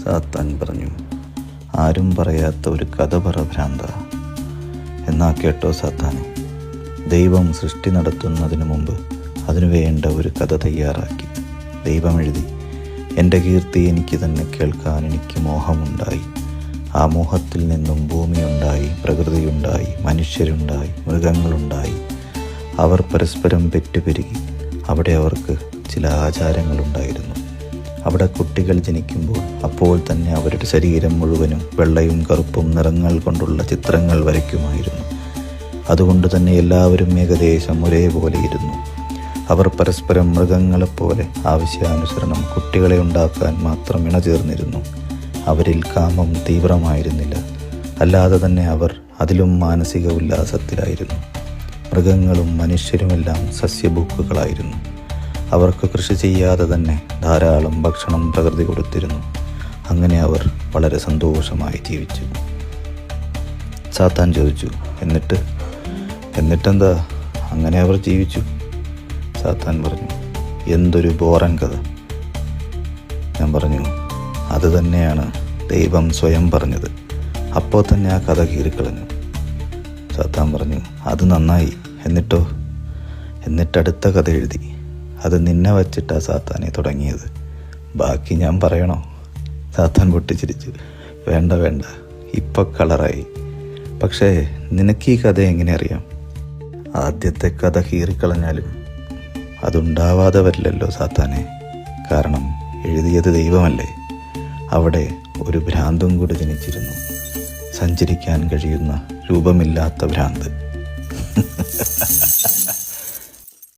സാത്താൻ പറഞ്ഞു, ആരും പറയാത്ത ഒരു കഥ പറ ഭ്രാന്ത. എന്നാ കേട്ടോ സാത്താനെ, ദൈവം സൃഷ്ടി നടത്തുന്നതിന് മുമ്പ് അതിനു വേണ്ട ഒരു കഥ തയ്യാറാക്കി. ദൈവം എഴുതി, എൻ്റെ കീർത്തി എനിക്ക് തന്നെ കേൾക്കാൻ എനിക്ക് മോഹമുണ്ടായി. ആ മോഹത്തിൽ നിന്നും ഭൂമിയുണ്ടായി, പ്രകൃതിയുണ്ടായി, മനുഷ്യരുണ്ടായി, മൃഗങ്ങളുണ്ടായി. അവർ പരസ്പരം പെറ്റുപെരുകി. അവിടെ അവർക്ക് ചില ആചാരങ്ങളുണ്ടായിരുന്നു. അവിടെ കുട്ടികൾ ജനിക്കുമ്പോൾ അപ്പോൾ തന്നെ അവരുടെ ശരീരം മുഴുവനും വെള്ളയും കറുപ്പും നിറങ്ങൾ കൊണ്ടുള്ള ചിത്രങ്ങൾ വരയ്ക്കുമായിരുന്നു. അതുകൊണ്ട് തന്നെ എല്ലാവരും ഏകദേശം ഒരേപോലെ ഇരുന്നു. അവർ പരസ്പരം മൃഗങ്ങളെപ്പോലെ ആവശ്യാനുസരണം കുട്ടികളെ ഉണ്ടാക്കാൻ മാത്രം ഇണചേർന്നിരുന്നു. അവരിൽ കാമം തീവ്രമായിരുന്നില്ല. അല്ലാതെ തന്നെ അവർ അതിലും മാനസിക ഉല്ലാസത്തിലായിരുന്നു. മൃഗങ്ങളും മനുഷ്യരുമെല്ലാം സസ്യഭുക്കുകളായിരുന്നു. അവർക്ക് കൃഷി ചെയ്യാതെ തന്നെ ധാരാളം ഭക്ഷണം പ്രകൃതി കൊടുത്തിരുന്നു. അങ്ങനെ അവർ വളരെ സന്തോഷമായി ജീവിച്ചു. സാത്താൻ ചോദിച്ചു, എന്നിട്ടെന്താ അങ്ങനെ അവർ ജീവിച്ചു? സാത്താൻ പറഞ്ഞു, എന്തൊരു ബോറൻ കഥ. ഞാൻ പറഞ്ഞു, അത് തന്നെയാണ് ദൈവം സ്വയം പറഞ്ഞത്. അപ്പോൾ തന്നെ ആ കഥ കീറിക്കളഞ്ഞു. സാത്താൻ പറഞ്ഞു, അത് നന്നായി. എന്നിട്ടടുത്ത കഥ എഴുതി. അത് നിന്നെ വച്ചിട്ടാ സാത്താനെ തുടങ്ങിയത്. ബാക്കി ഞാൻ പറയണോ? സാത്താൻ പൊട്ടിച്ചിരിച്ചു. വേണ്ട, ഇപ്പൊ കളറായി. പക്ഷേ നിനക്ക് ഈ കഥ എങ്ങനെ അറിയാം? ആദ്യത്തെ കഥ കീറിക്കളഞ്ഞാലും അതുണ്ടാവാതെ വരില്ലല്ലോ സാത്താനെ. കാരണം എഴുതിയത് ദൈവമല്ലേ. അവിടെ ഒരു ഭ്രാന്തും കൂടി ജനിച്ചിരുന്നു. സഞ്ചരിക്കാൻ കഴിയുന്ന രൂപമില്ലാത്ത ഭ്രാന്ത്.